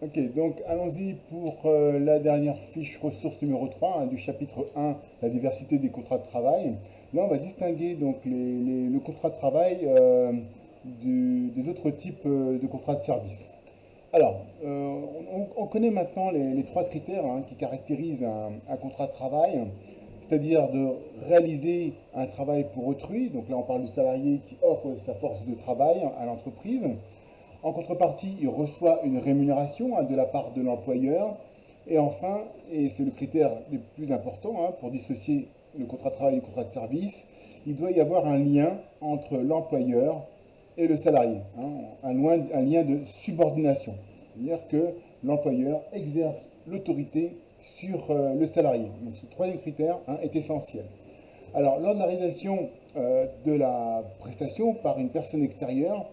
Ok, donc allons-y pour la dernière fiche ressource numéro 3 du chapitre 1, la diversité des contrats de travail. Là, on va distinguer donc le contrat de travail des autres types de contrats de service. Alors, on connaît maintenant les trois critères qui caractérisent un contrat de travail, c'est-à-dire de réaliser un travail pour autrui. Donc là, on parle du salarié qui offre sa force de travail à l'entreprise. En contrepartie, il reçoit une rémunération de la part de l'employeur. Et enfin, et c'est le critère le plus important pour dissocier le contrat de travail du contrat de service, il doit y avoir un lien entre l'employeur et le salarié, un lien de subordination. C'est-à-dire que l'employeur exerce l'autorité sur le salarié. Donc ce troisième critère est essentiel. Alors, lors de la réalisation de la prestation par une personne extérieure,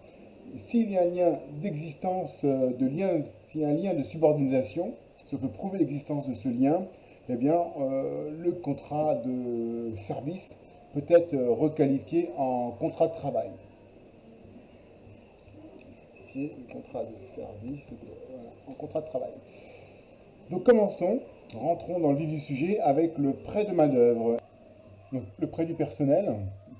s'il y a un lien d'existence, s'il y a un lien de subordination, si on peut prouver l'existence de ce lien, eh bien, le contrat de service peut être requalifié en contrat de travail. Le contrat de service voilà, en contrat de travail. Donc commençons, rentrons dans le vif du sujet avec le prêt de main-d'œuvre. Donc, le prêt du personnel,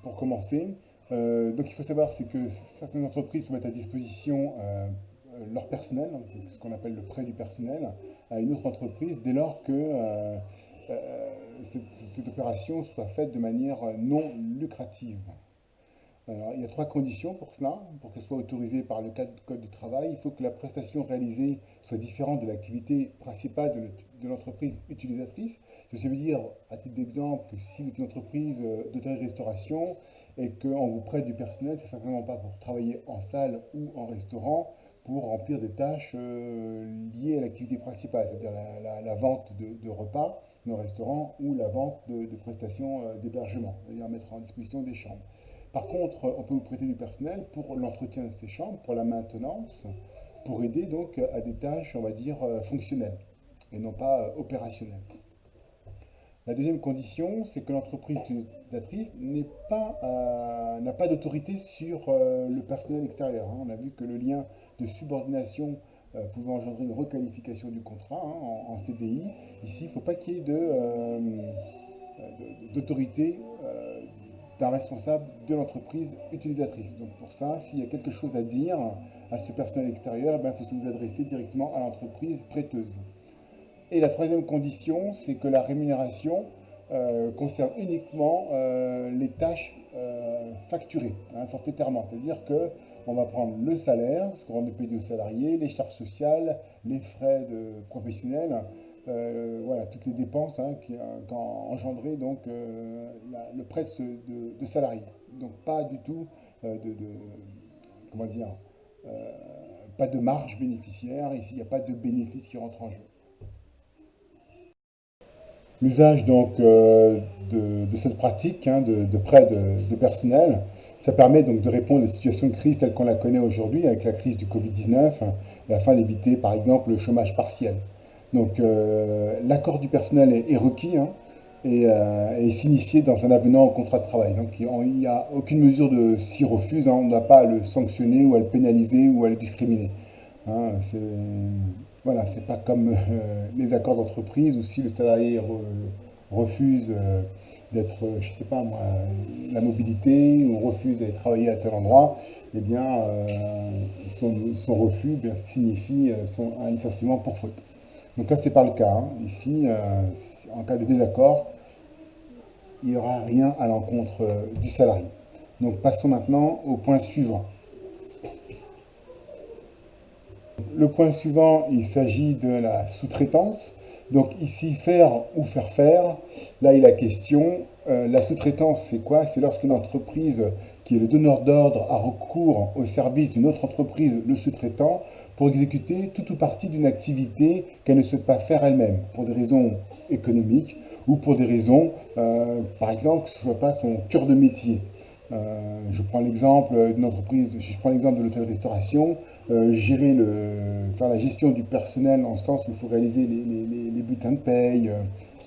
pour commencer. Donc il faut savoir, c'est que certaines entreprises peuvent mettre à disposition leur personnel, ce qu'on appelle le prêt du personnel, à une autre entreprise dès lors que cette opération soit faite de manière non lucrative. Alors, il y a trois conditions pour cela. Pour que ce soit autorisé par le code du travail, il faut que la prestation réalisée soit différente de l'activité principale de l'entreprise utilisatrice. Ça veut dire, à titre d'exemple, que si vous êtes une entreprise d'hôtellerie-restauration et qu'on vous prête du personnel, c'est simplement pas pour travailler en salle ou en restaurant, pour remplir des tâches liées à l'activité principale, c'est-à-dire la vente de repas dans le restaurant ou la vente de prestations d'hébergement, c'est-à-dire mettre en disposition des chambres. Par contre, on peut vous prêter du personnel pour l'entretien de ces chambres, pour la maintenance, pour aider donc à des tâches, on va dire, fonctionnelles et non pas opérationnelles. La deuxième condition, c'est que l'entreprise utilisatrice n'a pas d'autorité sur le personnel extérieur. On a vu que le lien de subordination pouvait engendrer une requalification du contrat en CDI. Ici, il ne faut pas qu'il y ait d'autorité d'un responsable de l'entreprise utilisatrice. Donc pour ça, s'il y a quelque chose à dire à ce personnel extérieur, il faut se vous adresser directement à l'entreprise prêteuse. Et la troisième condition, c'est que la rémunération concerne uniquement les tâches facturées, forfaitairement. C'est-à-dire que on va prendre le salaire, ce qu'on va payer aux salariés, les charges sociales, les frais professionnels, voilà, toutes les dépenses qui ont engendré donc, le prêt de salariés. Donc pas du tout comment dire, pas de marge bénéficiaire, ici il n'y a pas de bénéfice qui rentre en jeu. L'usage donc de cette pratique de prêt de personnel, ça permet donc de répondre à des situations de crise telles qu'on la connaît aujourd'hui avec la crise du Covid-19 et afin d'éviter par exemple le chômage partiel. Donc l'accord du personnel est requis et est signifié dans un avenant au contrat de travail. Donc il n'y a aucune mesure de s'y refuse, on ne doit pas à le sanctionner ou à le pénaliser ou à le discriminer. Voilà, c'est pas comme les accords d'entreprise où si le salarié refuse d'être, je sais pas moi, la mobilité ou refuse d'aller travailler à tel endroit, eh bien son refus signifie un licenciement pour faute. Donc là, c'est pas le cas. Ici, en cas de désaccord, il n'y aura rien à l'encontre du salarié. Donc passons maintenant au point suivant. Le point suivant, il s'agit de la sous-traitance. Donc ici, faire ou faire faire, là il est la question. La sous-traitance, c'est quoi? C'est lorsqu'une entreprise qui est le donneur d'ordre a recours au service d'une autre entreprise, le sous-traitant, pour exécuter toute ou partie d'une activité qu'elle ne souhaite pas faire elle-même, pour des raisons économiques ou pour des raisons, par exemple, que ce ne soit pas son cœur de métier. Je prends l'exemple d'une entreprise, je prends l'exemple de l'hôtellerie-restauration, faire la gestion du personnel en sens où il faut réaliser les bulletins de paye,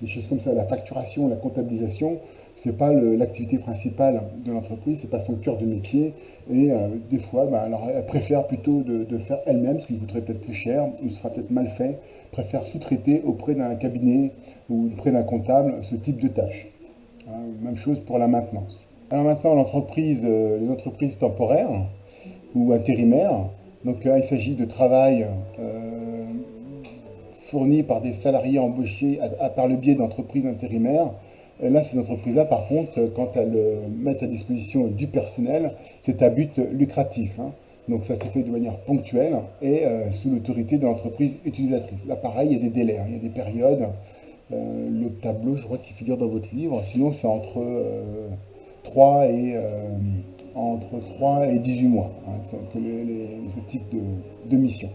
des choses comme ça, la facturation, la comptabilisation. c'est pas l'activité principale de l'entreprise, c'est pas son cœur de métier. Et des fois, bah, alors, elle préfère plutôt de le faire elle-même, ce qui coûterait peut-être plus cher, ou ce sera peut-être mal fait, préfère sous-traiter auprès d'un cabinet ou auprès d'un comptable ce type de tâches. Hein, même chose pour la maintenance. Alors maintenant, les entreprises temporaires ou intérimaires. Donc là, il s'agit de travail fourni par des salariés embauchés par le biais d'entreprises intérimaires. Et là, ces entreprises-là, par contre, quand elles mettent à disposition du personnel, c'est à but lucratif. Hein. Donc ça se fait de manière ponctuelle et sous l'autorité de l'entreprise utilisatrice. Là, pareil, il y a des délais, hein, il y a des périodes. Le tableau, je crois qu'il figure dans votre livre. Sinon, c'est 3 et, entre 3 et 18 mois, hein, ce type de mission.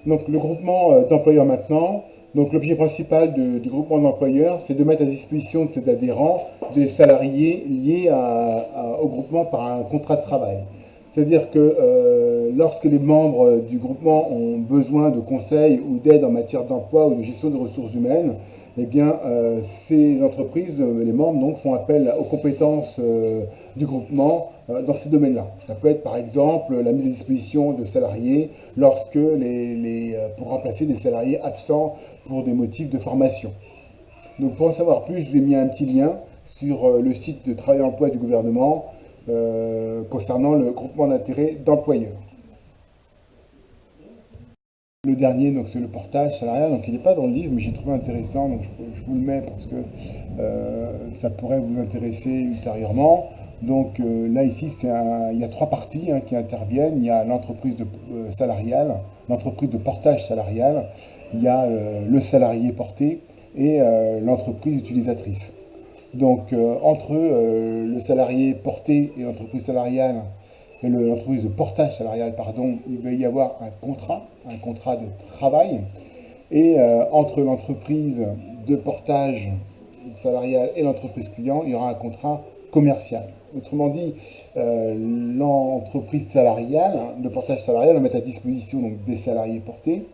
Donc le groupement d'employeurs maintenant, donc l'objet principal du groupement d'employeurs, c'est de mettre à disposition de ses adhérents des salariés liés au groupement par un contrat de travail. C'est-à-dire que lorsque les membres du groupement ont besoin de conseils ou d'aide en matière d'emploi ou de gestion des ressources humaines, eh bien, ces entreprises, les membres, donc, font appel aux compétences du groupement dans ces domaines-là. Ça peut être par exemple la mise à disposition de salariés pour remplacer des salariés absents pour des motifs de formation. Donc pour en savoir plus, je vous ai mis un petit lien sur le site de Travail et Emploi du gouvernement concernant le groupement d'intérêt d'employeurs. Le dernier, donc, c'est le portage salarial. Donc, il n'est pas dans le livre, mais j'ai trouvé intéressant. Donc, je vous le mets parce que ça pourrait vous intéresser ultérieurement. Donc, là, ici, il y a 3 parties qui interviennent. Il y a l'entreprise salariale, l'entreprise de portage salarial, il y a le salarié porté et l'entreprise utilisatrice. Donc, entre le salarié porté et l'entreprise salariale, et l'entreprise de portage salarial, pardon, il va y avoir un contrat de travail. Et entre l'entreprise de portage salarial et l'entreprise client, il y aura un contrat commercial. Autrement dit, l'entreprise salariale, de portage salarial, va mettre à disposition donc, des salariés portés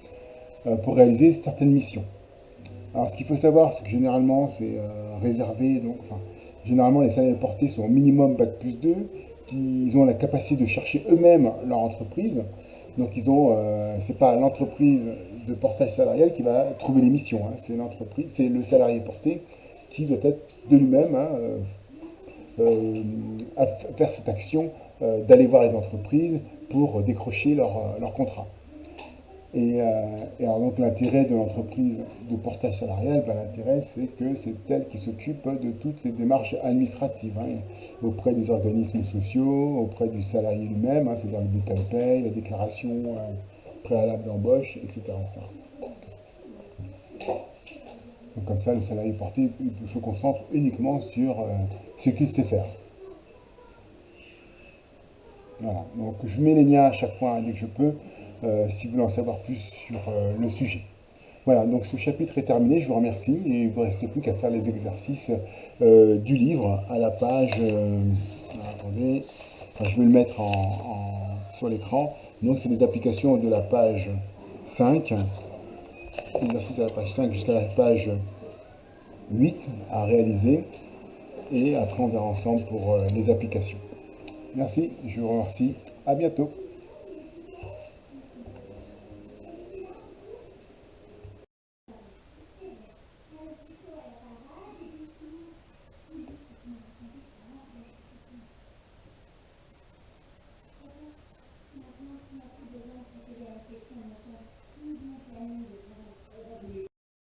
pour réaliser certaines missions. Alors, ce qu'il faut savoir, c'est que généralement, c'est réservé, donc, enfin, généralement, les salariés portés sont au minimum Bac+2, qu'ils ont la capacité de chercher eux-mêmes leur entreprise. Donc, c'est pas l'entreprise de portage salarial qui va trouver les missions, hein, c'est le salarié porté qui doit être de lui-même à faire cette action d'aller voir les entreprises pour décrocher leur contrat. Et alors donc l'intérêt de l'entreprise de portage salarial, ben, l'intérêt c'est que c'est elle qui s'occupe de toutes les démarches administratives hein, auprès des organismes sociaux, auprès du salarié lui-même, hein, c'est-à-dire le bulletin de paie, la déclaration préalable d'embauche, etc., etc. Donc comme ça, le salarié porté il se concentre uniquement sur ce qu'il sait faire. Voilà. Donc je mets les liens à chaque fois hein, dès que je peux, si vous voulez en savoir plus sur le sujet. Voilà, donc ce chapitre est terminé, je vous remercie, et il ne vous reste plus qu'à faire les exercices du livre à la page... attendez, enfin, je vais le mettre sur l'écran. Donc c'est les applications de la page 5, l'exercice à la page 5 jusqu'à la page 8 à réaliser, et après on verra ensemble pour les applications. Merci, je vous remercie, à bientôt.